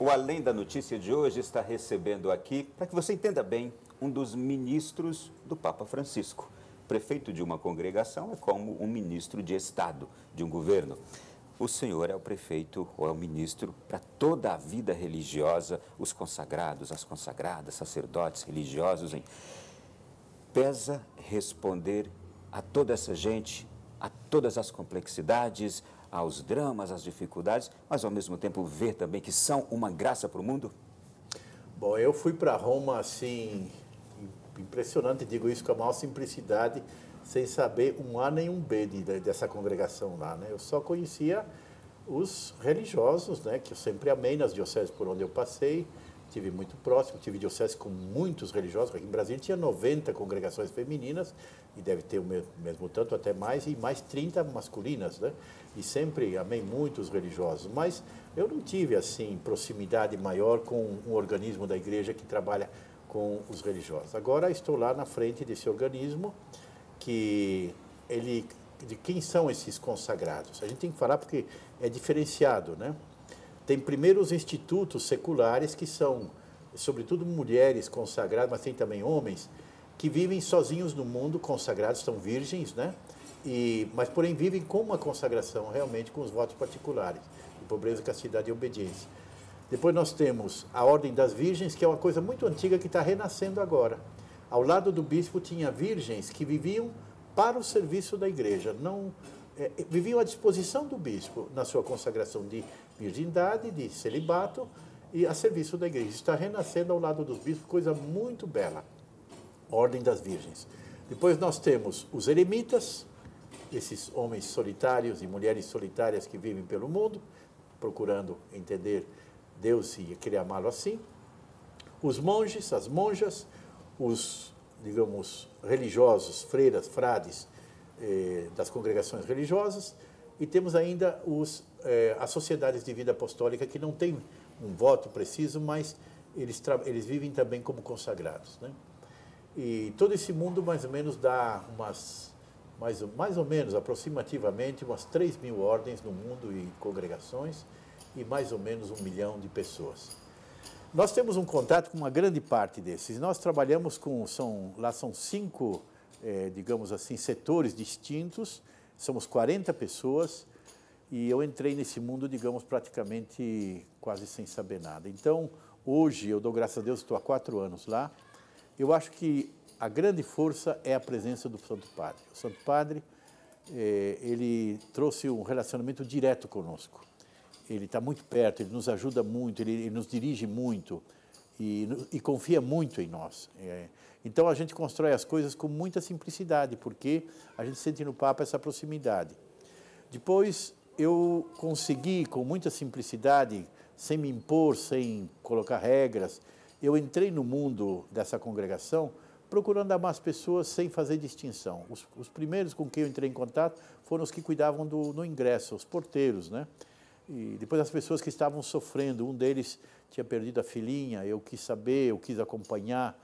O Além da Notícia de hoje está recebendo aqui, para que você entenda bem, um dos ministros do Papa Francisco. Prefeito de uma congregação é como um ministro de Estado, de um governo. O senhor é o prefeito ou é o ministro para toda a vida religiosa, os consagrados, as consagradas, sacerdotes religiosos. Pesa responder a toda essa gente, a todas as complexidades, aos dramas, às dificuldades, mas ao mesmo tempo ver também que são uma graça para o mundo? Bom, eu fui para Roma assim, impressionante, digo isso com a maior simplicidade, sem saber um A nem um B dessa congregação lá, né? Eu só conhecia os religiosos, né, que eu sempre amei nas dioceses por onde eu passei, tive muito próximo, tive dioceses com muitos religiosos, aqui em Brasília tinha 90 congregações femininas, e deve ter o mesmo tanto, até mais, e mais 30 masculinas, né? E sempre amei muito os religiosos, mas eu não tive, assim, proximidade maior com um organismo da igreja que trabalha com os religiosos. Agora estou lá na frente desse organismo, de quem são esses consagrados? A gente tem que falar porque é diferenciado, né? Tem primeiro os institutos seculares, que são, sobretudo, mulheres consagradas, mas tem também homens, que vivem sozinhos no mundo, consagrados, são virgens, né? Mas, porém, vivem com uma consagração, realmente, com os votos particulares, de pobreza, castidade e obediência. Depois nós temos a Ordem das Virgens, que é uma coisa muito antiga que está renascendo agora. Ao lado do bispo tinha virgens que viviam para o serviço da igreja, viviam à disposição do bispo na sua consagração de virgindade, de celibato e a serviço da igreja. Está renascendo ao lado dos bispos, coisa muito bela. Ordem das Virgens. Depois nós temos os eremitas, esses homens solitários e mulheres solitárias que vivem pelo mundo, procurando entender Deus e querer amá-lo assim. Os monges, as monjas, os, digamos, religiosos, freiras, frades das congregações religiosas, e temos ainda as sociedades de vida apostólica, que não têm um voto preciso, mas eles vivem também como consagrados, né? E todo esse mundo mais ou menos dá mais ou menos, aproximativamente, umas 3.000 ordens no mundo e congregações, e mais ou menos 1 milhão de pessoas. Nós temos um contato com uma grande parte desses. Nós trabalhamos lá são 5, digamos assim, setores distintos, somos 40 pessoas, e eu entrei nesse mundo, digamos, praticamente quase sem saber nada. Então, hoje, eu dou graças a Deus, estou há 4 anos lá. Eu acho que a grande força é a presença do Santo Padre. O Santo Padre, ele trouxe um relacionamento direto conosco. Ele está muito perto, ele nos ajuda muito, ele nos dirige muito e confia muito em nós. Então a gente constrói as coisas com muita simplicidade, porque a gente sente no Papa essa proximidade. Depois eu consegui, com muita simplicidade, sem me impor, sem colocar regras, eu entrei no mundo dessa congregação procurando amar as pessoas sem fazer distinção. Os primeiros com quem eu entrei em contato foram os que cuidavam no ingresso, os porteiros, né? E depois as pessoas que estavam sofrendo, um deles tinha perdido a filhinha, eu quis saber, eu quis acompanhar,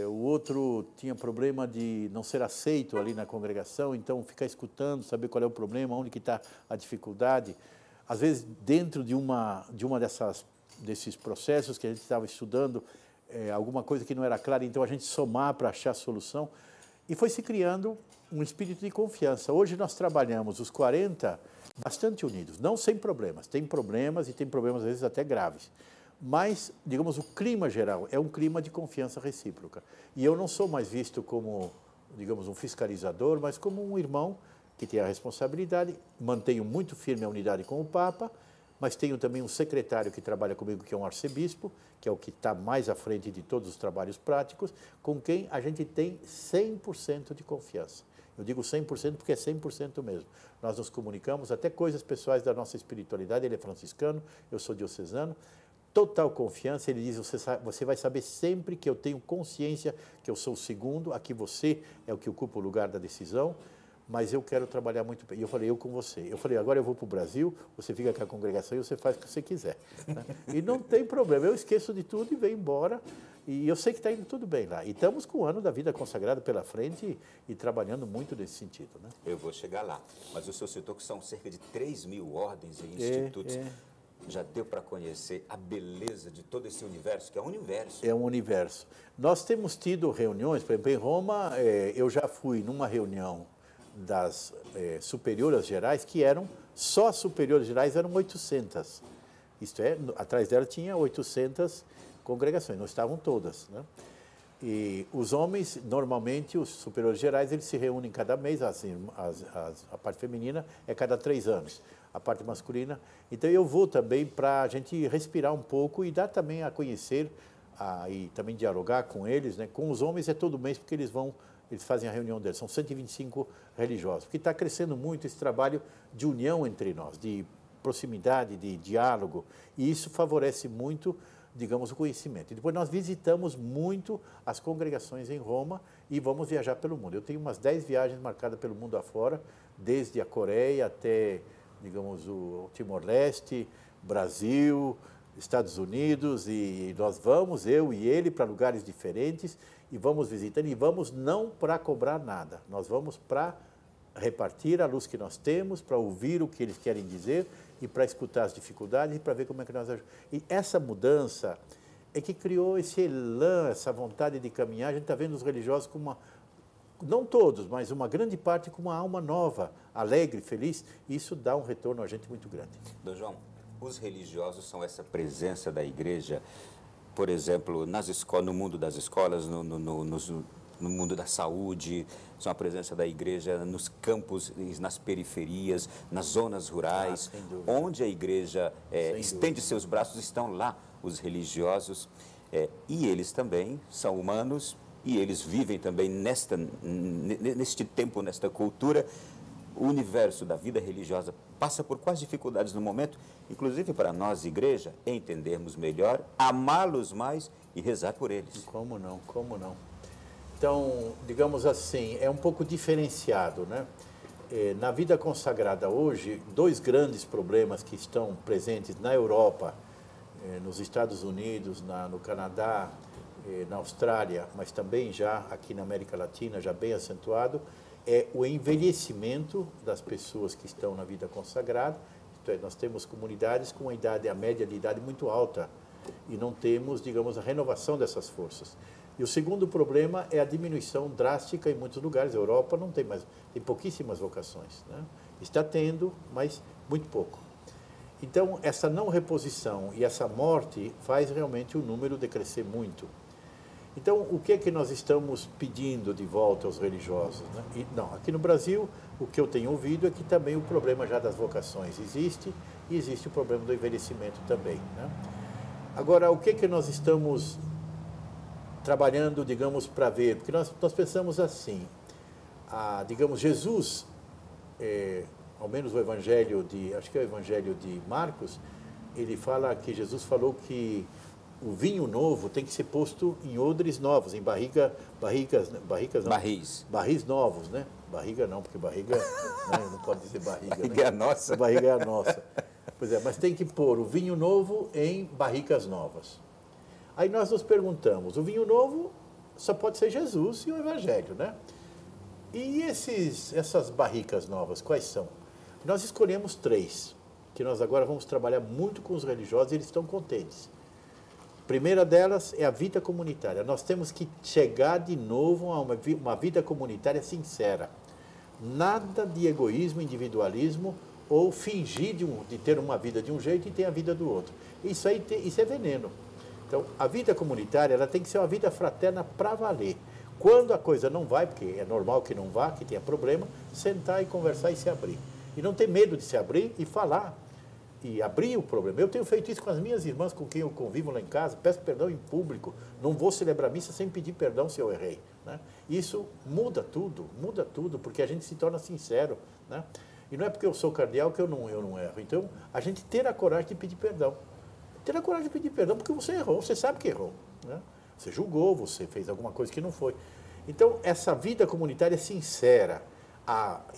o outro tinha problema de não ser aceito ali na congregação, então ficar escutando, saber qual é o problema, onde que está a dificuldade. Às vezes, dentro de uma desses processos que a gente estava estudando, alguma coisa que não era clara, então a gente somar para achar a solução, e foi se criando um espírito de confiança. Hoje nós trabalhamos, os 40, bastante unidos, não sem problemas. Tem problemas e tem problemas às vezes até graves. Mas, digamos, o clima geral é um clima de confiança recíproca. E eu não sou mais visto como, digamos, um fiscalizador, mas como um irmão que tem a responsabilidade. Mantenho muito firme a unidade com o Papa, mas tenho também um secretário que trabalha comigo, que é um arcebispo, que é o que está mais à frente de todos os trabalhos práticos, com quem a gente tem 100% de confiança. Eu digo 100% porque é 100% mesmo. Nós nos comunicamos até coisas pessoais da nossa espiritualidade. Ele é franciscano, eu sou diocesano. Total confiança, ele diz, você vai saber sempre que eu tenho consciência que eu sou o segundo, aqui você é o que ocupa o lugar da decisão, mas eu quero trabalhar muito bem. E eu falei, eu com você. Eu falei, agora eu vou para o Brasil, você fica com a congregação e você faz o que você quiser. Né? E não tem problema, eu esqueço de tudo e venho embora. E eu sei que está indo tudo bem lá. E estamos com o ano da vida consagrada pela frente e trabalhando muito nesse sentido. Né? Eu vou chegar lá. Mas o senhor citou que são cerca de 3.000 ordens e institutos. Já deu para conhecer a beleza de todo esse universo, que é um universo. É um universo. Nós temos tido reuniões, por exemplo, em Roma, eu já fui numa reunião das superiores gerais, que eram, só as superiores gerais eram 800. Isto é, atrás dela tinha 800 congregações, não estavam todas, né? E os homens, normalmente, os superiores gerais, eles se reúnem cada mês, a parte feminina é cada 3 anos, a parte masculina. Então, eu vou também para a gente respirar um pouco e dar também a conhecer, e também dialogar com eles, né? Com os homens é todo mês, porque eles fazem a reunião deles, são 125 religiosos, porque está crescendo muito esse trabalho de união entre nós, de proximidade, de diálogo, e isso favorece muito, digamos, o conhecimento. E depois nós visitamos muito as congregações em Roma e vamos viajar pelo mundo. Eu tenho umas 10 viagens marcadas pelo mundo afora, desde a Coreia até, digamos, o Timor-Leste, Brasil, Estados Unidos, e nós vamos, eu e ele, para lugares diferentes e vamos visitando, e vamos não para cobrar nada, nós vamos para repartir a luz que nós temos, para ouvir o que eles querem dizer e para escutar as dificuldades e para ver como é que nós ajudamos. E essa mudança é que criou esse elan, essa vontade de caminhar. A gente está vendo os religiosos com uma, não todos, mas uma grande parte com uma alma nova, alegre, feliz, e isso dá um retorno a gente muito grande. Dom João, os religiosos são essa presença da igreja, por exemplo, no mundo das escolas, no mundo da saúde, são a presença da igreja nos campos, nas periferias, nas zonas rurais, onde a igreja estende seus braços, estão lá os religiosos, e eles também são humanos, e eles vivem também neste tempo, nesta cultura. O universo da vida religiosa passa por quais dificuldades no momento, inclusive para nós, igreja, entendermos melhor, amá-los mais e rezar por eles. Como não, como não. Então, digamos assim, é um pouco diferenciado, né? Na vida consagrada hoje, 2 grandes problemas que estão presentes na Europa, nos Estados Unidos, no Canadá, na Austrália, mas também já aqui na América Latina, já bem acentuado, é o envelhecimento das pessoas que estão na vida consagrada. Isto é, nós temos comunidades com a média de idade muito alta e não temos, digamos, a renovação dessas forças. E o segundo problema é a diminuição drástica em muitos lugares. A Europa não tem mais, tem pouquíssimas vocações, né? Está tendo, mas muito pouco. Então, essa não reposição e essa morte faz realmente o número decrescer muito. Então, o que é que nós estamos pedindo de volta aos religiosos, né? Aqui no Brasil, o que eu tenho ouvido é que também o problema já das vocações existe, e existe o problema do envelhecimento também, né? Agora, o que é que nós estamos trabalhando, digamos, para ver? Porque nós pensamos assim, digamos, Jesus, ao menos o Evangelho acho que é o Evangelho de Marcos, ele fala que Jesus falou que o vinho novo tem que ser posto em odres novos, em barris novos, né? Barriga não, porque barriga, né? Não pode dizer barriga. Barriga, né? É nossa. Barriga é a nossa. Pois é, mas tem que pôr o vinho novo em barricas novas. Aí nós nos perguntamos, o vinho novo só pode ser Jesus e o Evangelho, né? E essas barricas novas, quais são? Nós escolhemos 3, que nós agora vamos trabalhar muito com os religiosos e eles estão contentes. A primeira delas é a vida comunitária. Nós temos que chegar de novo a uma vida comunitária sincera. Nada de egoísmo, individualismo ou fingir de ter uma vida de um jeito e ter a vida do outro. Isso é veneno. Então, a vida comunitária ela tem que ser uma vida fraterna para valer. Quando a coisa não vai, porque é normal que não vá, que tenha problema, sentar e conversar e se abrir. E não ter medo de se abrir e falar. E abrir o problema. Eu tenho feito isso com as minhas irmãs, com quem eu convivo lá em casa, peço perdão em público, não vou celebrar missa sem pedir perdão se eu errei, né? Isso muda tudo, porque a gente se torna sincero, né? E não é porque eu sou cardeal que eu não erro. Então, a gente ter a coragem de pedir perdão. Ter a coragem de pedir perdão porque você errou, você sabe que errou, né? Você julgou, você fez alguma coisa que não foi. Então, essa vida comunitária sincera,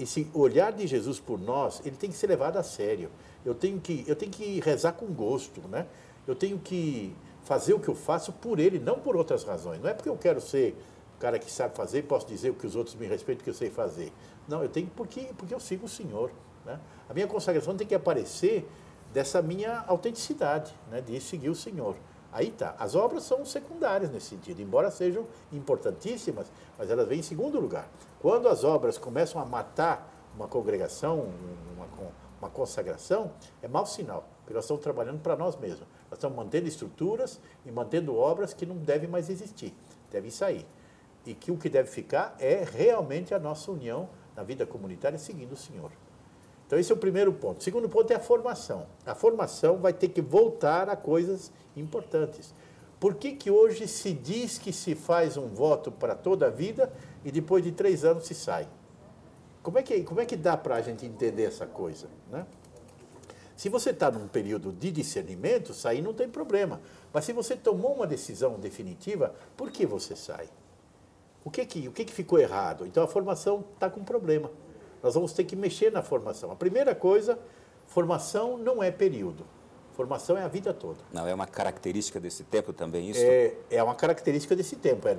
esse olhar de Jesus por nós, ele tem que ser levado a sério. Eu tenho que rezar com gosto, né? Eu tenho que fazer o que eu faço por ele, não por outras razões. Não é porque eu quero ser o cara que sabe fazer, posso dizer o que os outros me respeitam, que eu sei fazer. Não, eu tenho porque eu sigo o Senhor, né? A minha consagração tem que aparecer dessa minha autenticidade, né, de seguir o Senhor. Aí tá. As obras são secundárias nesse sentido, embora sejam importantíssimas, mas elas vêm em segundo lugar. Quando as obras começam a matar uma congregação, uma consagração, é mau sinal, porque nós estamos trabalhando para nós mesmos. Nós estamos mantendo estruturas e mantendo obras que não devem mais existir, devem sair. E que o que deve ficar é realmente a nossa união na vida comunitária seguindo o Senhor. Então esse é o primeiro ponto. O segundo ponto é a formação. A formação vai ter que voltar a coisas importantes. Por que que hoje se diz que se faz um voto para toda a vida e depois de 3 anos se sai? Como é que dá para a gente entender essa coisa, né? Se você está num período de discernimento, sair não tem problema. Mas se você tomou uma decisão definitiva, por que você sai? O que ficou errado? Então a formação está com problema. Nós vamos ter que mexer na formação. A primeira coisa, formação não é período. Formação é a vida toda. Não, é uma característica desse tempo também isso? É uma característica desse tempo, é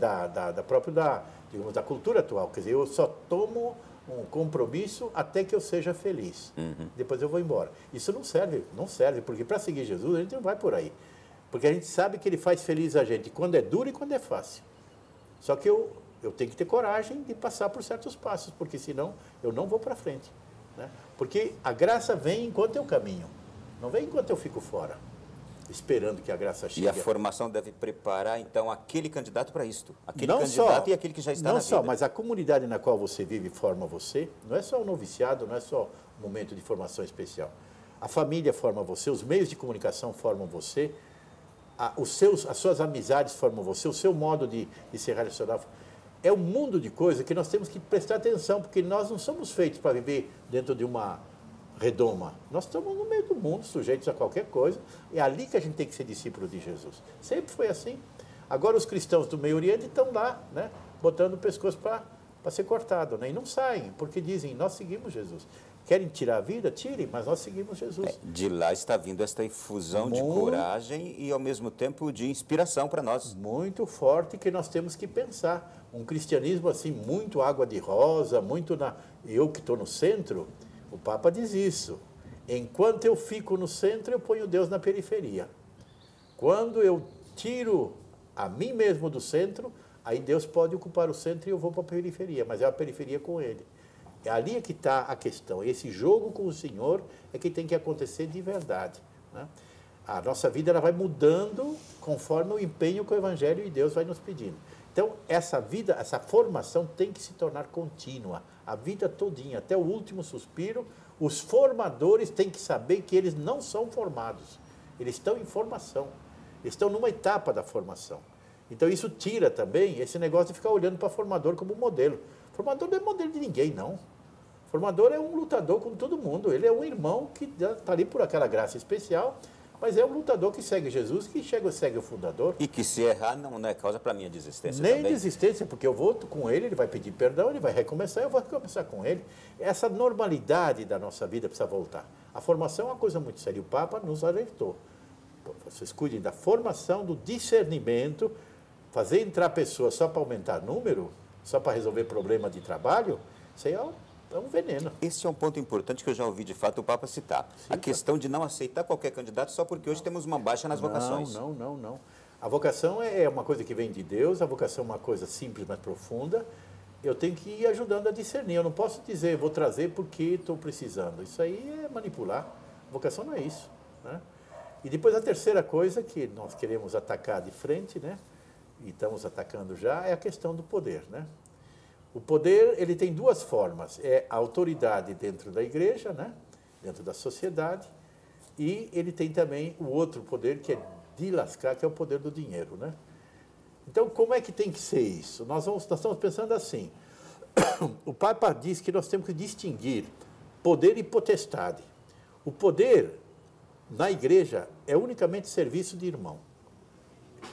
digamos, da cultura atual. Quer dizer, eu só tomo um compromisso até que eu seja feliz. Depois eu vou embora. Isso não serve, porque para seguir Jesus a gente não vai por aí. Porque a gente sabe que ele faz feliz a gente quando é duro e quando é fácil. Só que eu tenho que ter coragem de passar por certos passos, porque senão eu não vou para frente, né? Porque a graça vem enquanto eu caminho, não vem enquanto eu fico fora, esperando que a graça chegue. E a formação deve preparar, então, aquele candidato para isto. Aquele candidato e aquele que já está na vida. Não só, mas a comunidade na qual você vive forma você. Não é só o noviciado, não é só um momento de formação especial. A família forma você, os meios de comunicação formam você, as suas amizades formam você, o seu modo de se relacionar. É um mundo de coisas que nós temos que prestar atenção, porque nós não somos feitos para viver dentro de uma redoma. Nós estamos no meio do mundo, sujeitos a qualquer coisa. É ali que a gente tem que ser discípulo de Jesus. Sempre foi assim. Agora os cristãos do Meio Oriente estão lá, né, botando o pescoço para ser cortado, né, e não saem, porque dizem, nós seguimos Jesus. Querem tirar a vida? Tirem, mas nós seguimos Jesus. De lá está vindo esta infusão de coragem e, ao mesmo tempo, de inspiração para nós. Muito forte, que nós temos que pensar. Um cristianismo assim, muito água de rosa, muito eu que estou no centro, o Papa diz isso. Enquanto eu fico no centro, eu ponho Deus na periferia. Quando eu tiro a mim mesmo do centro, aí Deus pode ocupar o centro e eu vou para a periferia, mas é a periferia com Ele. É ali que está a questão. Esse jogo com o Senhor é que tem que acontecer de verdade, né? A nossa vida ela vai mudando conforme o empenho que o Evangelho e Deus vai nos pedindo. Então, essa vida, essa formação tem que se tornar contínua, a vida todinha, até o último suspiro. Os formadores têm que saber que eles não são formados, eles estão em formação, eles estão numa etapa da formação. Então, isso tira também esse negócio de ficar olhando para o formador como modelo. Formador não é modelo de ninguém, não. Formador é um lutador com todo mundo. Ele é um irmão que está ali por aquela graça especial, mas é um lutador que segue Jesus, que segue o fundador. E que se errar não é causa para a minha desistência Nem também. desistência, porque eu vou com ele vai pedir perdão, ele vai recomeçar, eu vou recomeçar com ele. Essa normalidade da nossa vida precisa voltar. A formação é uma coisa muito séria. O Papa nos alertou. Vocês cuidem da formação, do discernimento. Fazer entrar pessoas só para aumentar número, só para resolver problema de trabalho, isso aí é um veneno. Esse é um ponto importante que eu já ouvi, de fato, o Papa citar. Sim, a questão de não aceitar qualquer candidato só porque hoje temos uma baixa nas vocações. Não. A vocação é uma coisa que vem de Deus, a vocação é uma coisa simples, mas profunda. Eu tenho que ir ajudando a discernir. Eu não posso dizer, vou trazer porque estou precisando. Isso aí é manipular. A vocação não é isso, né? E depois a terceira coisa que nós queremos atacar de frente, né, e estamos atacando já, é a questão do poder, né? O poder, ele tem duas formas. É a autoridade dentro da igreja, né, dentro da sociedade, e ele tem também o outro poder, que é de lascar, que é o poder do dinheiro, né? Então, como é que tem que ser isso? Nós estamos pensando assim. O Papa diz que nós temos que distinguir poder e potestade. O poder, na igreja, é unicamente serviço de irmão.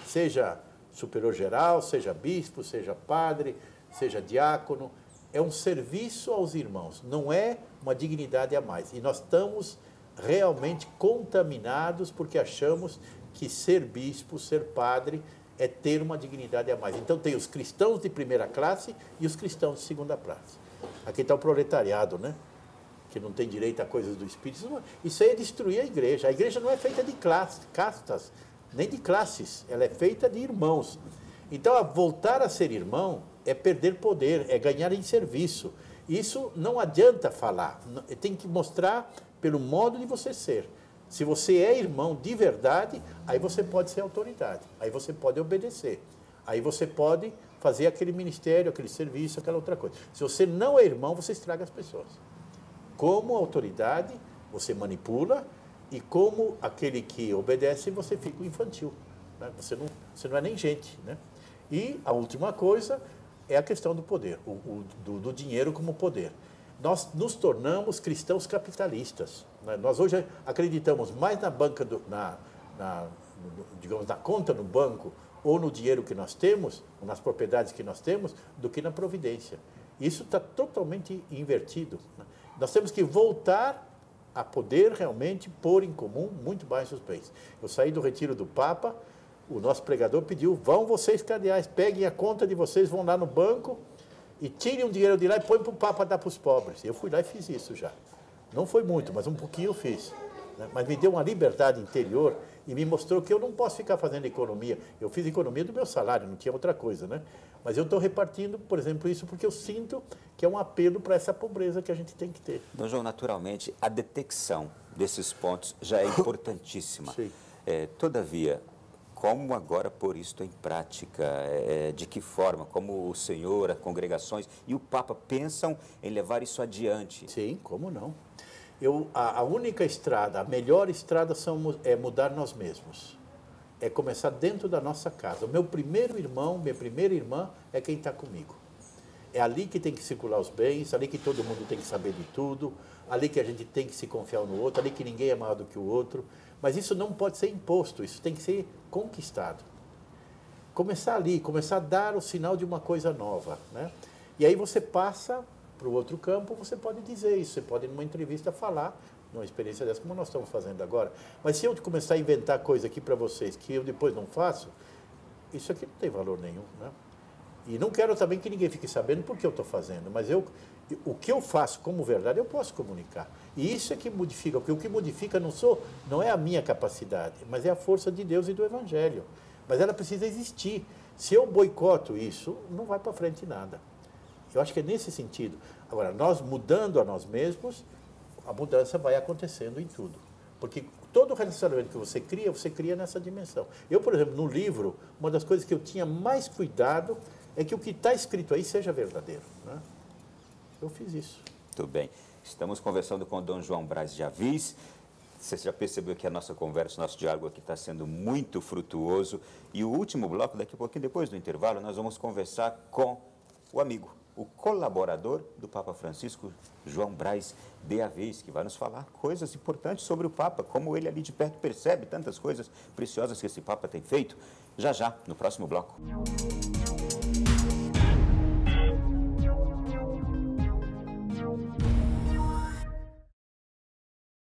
Seja superior geral, seja bispo, seja padre, seja diácono, é um serviço aos irmãos, não é uma dignidade a mais. E nós estamos realmente contaminados porque achamos que ser bispo, ser padre, é ter uma dignidade a mais. Então tem os cristãos de primeira classe e os cristãos de segunda classe. Aqui está o proletariado, né? que não tem direito a coisas do Espírito. Isso aí é destruir a igreja. A igreja não é feita de castas, nem de classes. Ela é feita de irmãos. Então, voltar a ser irmão é perder poder, é ganhar em serviço. Isso não adianta falar. Tem que mostrar pelo modo de você ser. Se você é irmão de verdade, aí você pode ser autoridade. Aí você pode obedecer. Aí você pode fazer aquele ministério, aquele serviço, aquela outra coisa. Se você não é irmão, você estraga as pessoas. Como autoridade, você manipula, e como aquele que obedece, você fica infantil. Né? Você não é nem gente. Né? E a última coisa é a questão do poder, do dinheiro como poder. Nós nos tornamos cristãos capitalistas. Né? Nós hoje acreditamos mais na banca, digamos, na conta no banco, ou no dinheiro que nós temos, ou nas propriedades que nós temos, do que na providência. Isso está totalmente invertido. Né? Nós temos que voltar a poder realmente pôr em comum muito mais os bens. Eu saí do retiro do Papa, o nosso pregador pediu, vão vocês cardeais, peguem a conta de vocês, vão lá no banco e tirem um dinheiro de lá e põem para o Papa dar para os pobres. Eu fui lá e fiz isso já. Não foi muito, mas um pouquinho eu fiz. Né? Mas me deu uma liberdade interior e me mostrou que eu não posso ficar fazendo economia. Eu fiz economia do meu salário, não tinha outra coisa, né? Mas eu estou repartindo, por exemplo, isso porque eu sinto que é um apelo para essa pobreza que a gente tem que ter. Dom João, naturalmente, a detecção desses pontos já é importantíssima. Sim. Todavia, como agora pôr isto em prática? De que forma? Como o Senhor, as congregações e o Papa pensam em levar isso adiante? Sim, como não? A única estrada, a melhor estrada é mudar nós mesmos. É começar dentro da nossa casa. O meu primeiro irmão, minha primeira irmã é quem está comigo. É ali que tem que circular os bens, ali que todo mundo tem que saber de tudo, ali que a gente tem que se confiar um no outro, ali que ninguém é maior do que o outro. Mas isso não pode ser imposto, isso tem que ser conquistado. Começar ali, começar a dar o sinal de uma coisa nova. Né? E aí você passa para o outro campo, você pode dizer isso, você pode numa entrevista falar, numa experiência dessa, como nós estamos fazendo agora. Mas se eu começar a inventar coisa aqui para vocês que eu depois não faço, isso aqui não tem valor nenhum. Né? E não quero também que ninguém fique sabendo por que eu estou fazendo, mas o que eu faço como verdade eu posso comunicar. E isso é que modifica, porque o que modifica não é a minha capacidade, mas é a força de Deus e do Evangelho. Mas ela precisa existir. Se eu boicoto isso, não vai para frente nada. Eu acho que é nesse sentido. Agora, nós mudando a nós mesmos, a mudança vai acontecendo em tudo. Porque todo relacionamento que você cria nessa dimensão. Eu, por exemplo, no livro, uma das coisas que eu tinha mais cuidado é que o que está escrito aí seja verdadeiro. Né? Eu fiz isso. Muito bem. Estamos conversando com o Dom João Braz de Avis. Você já percebeu que a nossa conversa, nosso diálogo aqui está sendo muito frutuoso. E o último bloco, daqui a pouquinho, depois do intervalo, nós vamos conversar com o amigo, o colaborador do Papa Francisco, João Braz de Avis, que vai nos falar coisas importantes sobre o Papa, como ele ali de perto percebe tantas coisas preciosas que esse Papa tem feito. Já, no próximo bloco.